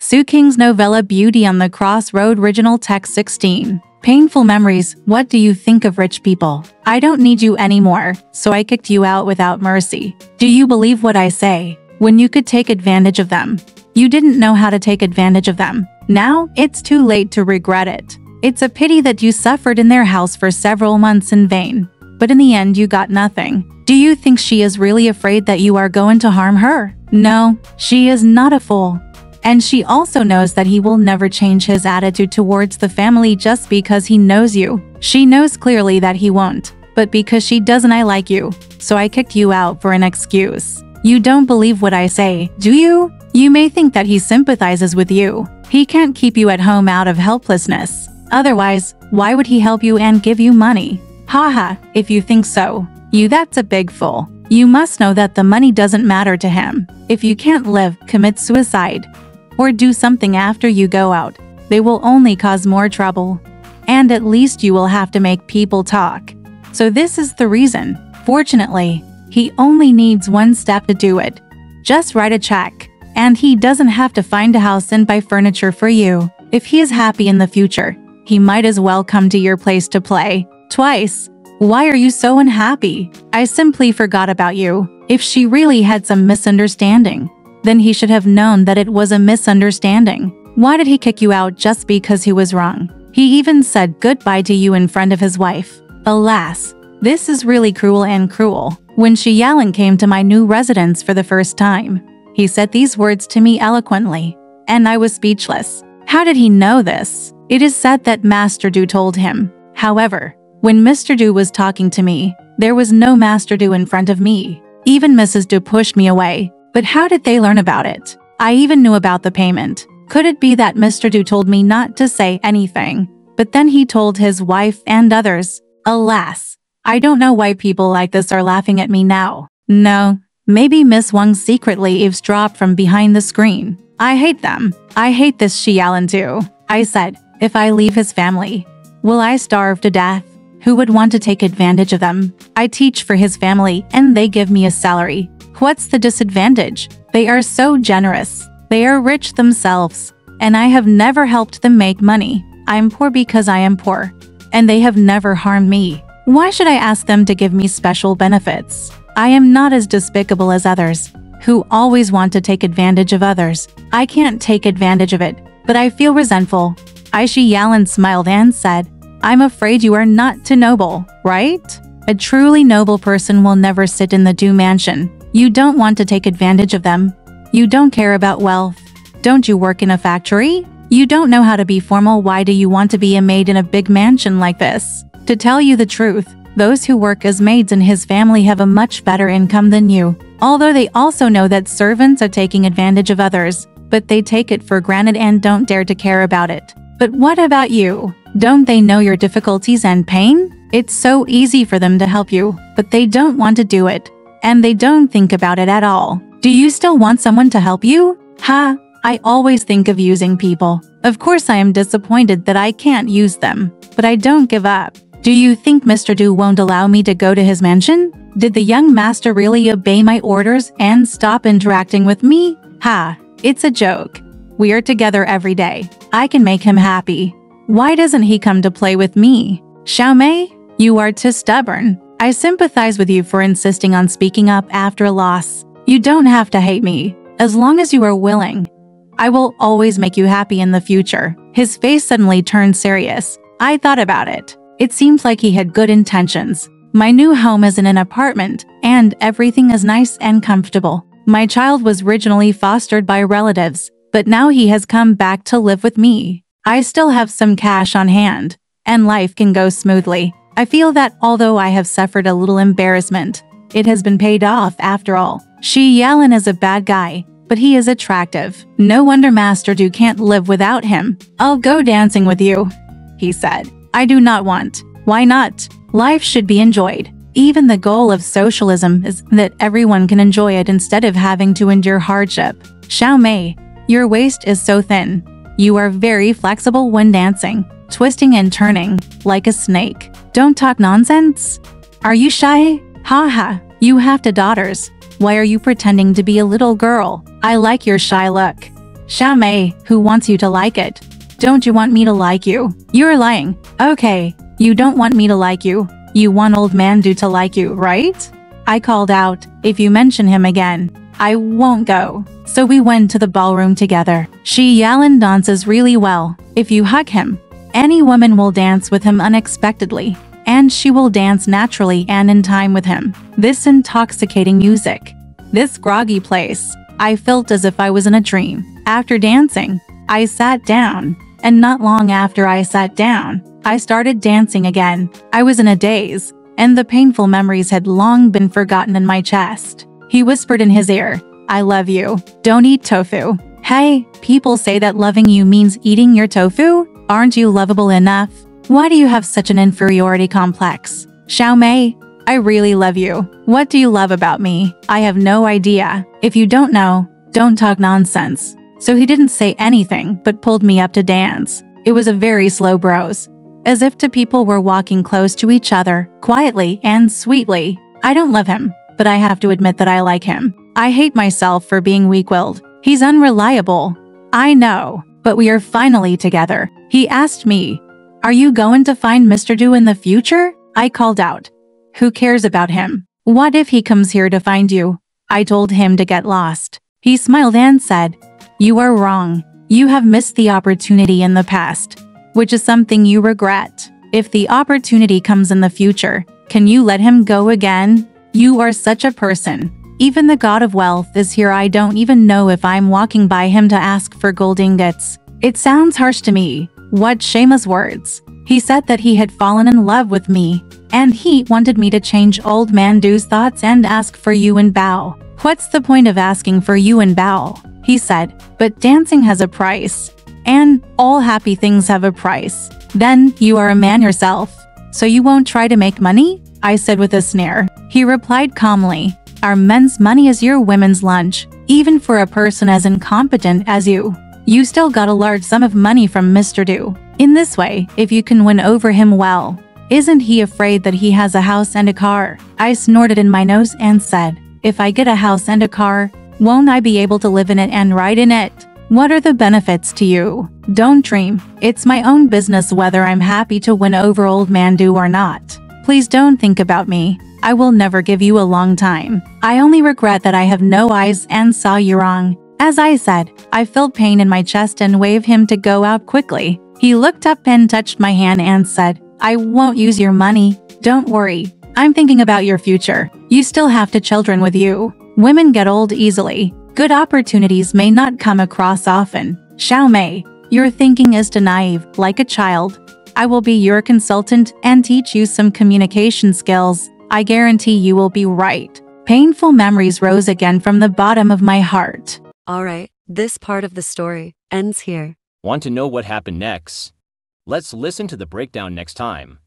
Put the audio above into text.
Su Qing's novella Beauty on the Crossroad. Original text 16. Painful memories. What do you think of rich people? I don't need you anymore, so I kicked you out without mercy. Do you believe what I say? When you could take advantage of them, you didn't know how to take advantage of them. Now, it's too late to regret it. It's a pity that you suffered in their house for several months in vain, but in the end you got nothing. Do you think she is really afraid that you are going to harm her? No, she is not a fool. And she also knows that he will never change his attitude towards the family just because he knows you. She knows clearly that he won't, but because she doesn't like you, so I kicked you out for an excuse. You don't believe what I say, do you? You may think that he sympathizes with you. He can't keep you at home out of helplessness. Otherwise, why would he help you and give you money? Haha, if you think so, that's a big fool. You must know that the money doesn't matter to him. If you can't live, commit suicide. Or do something after you go out. They will only cause more trouble. And at least you will have to make people talk. So this is the reason. Fortunately, he only needs one step to do it. Just write a check. And he doesn't have to find a house and buy furniture for you. If he is happy in the future, he might as well come to your place to play. Twice. Why are you so unhappy? I simply forgot about you. If she really had some misunderstanding, then he should have known that it was a misunderstanding. Why did he kick you out just because he was wrong? He even said goodbye to you in front of his wife. Alas, this is really cruel and cruel. When Shi Yalan came to my new residence for the first time, he said these words to me eloquently, and I was speechless. How did he know this? It is said that Master Du told him. However, when Mr. Du was talking to me, there was no Master Du in front of me. Even Mrs. Du pushed me away. But how did they learn about it? I even knew about the payment. Could it be that Mr. Du told me not to say anything, but then he told his wife and others? Alas, I don't know why people like this are laughing at me now. No, maybe Miss Wang secretly eavesdropped from behind the screen. I hate them. I hate this Shi Yalan too. I said, if I leave his family, will I starve to death? Who would want to take advantage of them? I teach for his family and they give me a salary. What's the disadvantage? They are so generous. They are rich themselves. And I have never helped them make money. I'm poor because I am poor. And they have never harmed me. Why should I ask them to give me special benefits? I am not as despicable as others, who always want to take advantage of others. I can't take advantage of it, but I feel resentful. Shi Yalan smiled and said, I'm afraid you are not too noble, right? A truly noble person will never sit in the Du mansion. You don't want to take advantage of them. You don't care about wealth. Don't you work in a factory? You don't know how to be formal. Why do you want to be a maid in a big mansion like this? To tell you the truth, those who work as maids in his family have a much better income than you. Although they also know that servants are taking advantage of others, but they take it for granted and don't dare to care about it. But what about you? Don't they know your difficulties and pain? It's so easy for them to help you, but they don't want to do it. And they don't think about it at all. Do you still want someone to help you? Ha! I always think of using people. Of course I am disappointed that I can't use them, but I don't give up. Do you think Mr. Du won't allow me to go to his mansion? Did the young master really obey my orders and stop interacting with me? Ha! It's a joke. We are together every day. I can make him happy. Why doesn't he come to play with me? Xiaomei, you are too stubborn. I sympathize with you for insisting on speaking up after a loss. You don't have to hate me. As long as you are willing, I will always make you happy in the future. His face suddenly turned serious. I thought about it. It seems like he had good intentions. My new home is in an apartment, and everything is nice and comfortable. My child was originally fostered by relatives, but now he has come back to live with me. I still have some cash on hand, and life can go smoothly. I feel that although I have suffered a little embarrassment, it has been paid off after all. Shi Yalan is a bad guy, but he is attractive. No wonder Master Du can't live without him. I'll go dancing with you, he said. I do not want. Why not? Life should be enjoyed. Even the goal of socialism is that everyone can enjoy it instead of having to endure hardship. Xiaomei, your waist is so thin. You are very flexible when dancing, twisting and turning, like a snake. Don't talk nonsense. Are you shy? Haha, you have two daughters. Why are you pretending to be a little girl? I like your shy look. Xiaomei, who wants you to like it? Don't you want me to like you? You're lying. Okay, you don't want me to like you. You want old man Du to like you, right? I called out, if you mention him again, I won't go. So we went to the ballroom together. Shi Yalan dances really well. If you hug him, any woman will dance with him unexpectedly, and she will dance naturally and in time with him. This intoxicating music, this groggy place, I felt as if I was in a dream. After dancing, I sat down, and not long after I sat down, I started dancing again. I was in a daze, and the painful memories had long been forgotten in my chest. He whispered in his ear, I love you. Don't eat tofu. Hey, people say that loving you means eating your tofu? Aren't you lovable enough? Why do you have such an inferiority complex? Xiaomei, I really love you. What do you love about me? I have no idea. If you don't know, don't talk nonsense. So he didn't say anything but pulled me up to dance. It was a very slow brose, as if two people were walking close to each other, quietly and sweetly. I don't love him, but I have to admit that I like him. I hate myself for being weak-willed. He's unreliable. I know, but we are finally together. He asked me, are you going to find Mr. Du in the future? I called out, who cares about him? What if he comes here to find you? I told him to get lost. He smiled and said, you are wrong. You have missed the opportunity in the past, which is something you regret. If the opportunity comes in the future, can you let him go again? You are such a person. Even the god of wealth is here. I don't even know if I'm walking by him to ask for gold ingots. It sounds harsh to me. What shameless words. He said that he had fallen in love with me, and he wanted me to change old man Du's thoughts and ask for yuan bao. What's the point of asking for yuan bao? He said, but dancing has a price, and all happy things have a price. Then you are a man yourself, so you won't try to make money? I said with a sneer. He replied calmly, our men's money is your women's lunch. Even for a person as incompetent as you, you still got a large sum of money from Mr. Du. In this way, if you can win over him well, isn't he afraid that he has a house and a car? I snorted in my nose and said, if I get a house and a car, won't I be able to live in it and ride in it? What are the benefits to you? Don't dream. It's my own business whether I'm happy to win over old man Du or not. Please don't think about me. I will never give you a long time. I only regret that I have no eyes and saw you wrong. As I said, I felt pain in my chest and waved him to go out quickly. He looked up and touched my hand and said, I won't use your money. Don't worry. I'm thinking about your future. You still have two children with you. Women get old easily. Good opportunities may not come across often. Xiaomei, your thinking is too naive, like a child. I will be your consultant and teach you some communication skills. I guarantee you will be right. Painful memories rose again from the bottom of my heart. Alright, this part of the story ends here. Want to know what happened next? Let's listen to the breakdown next time.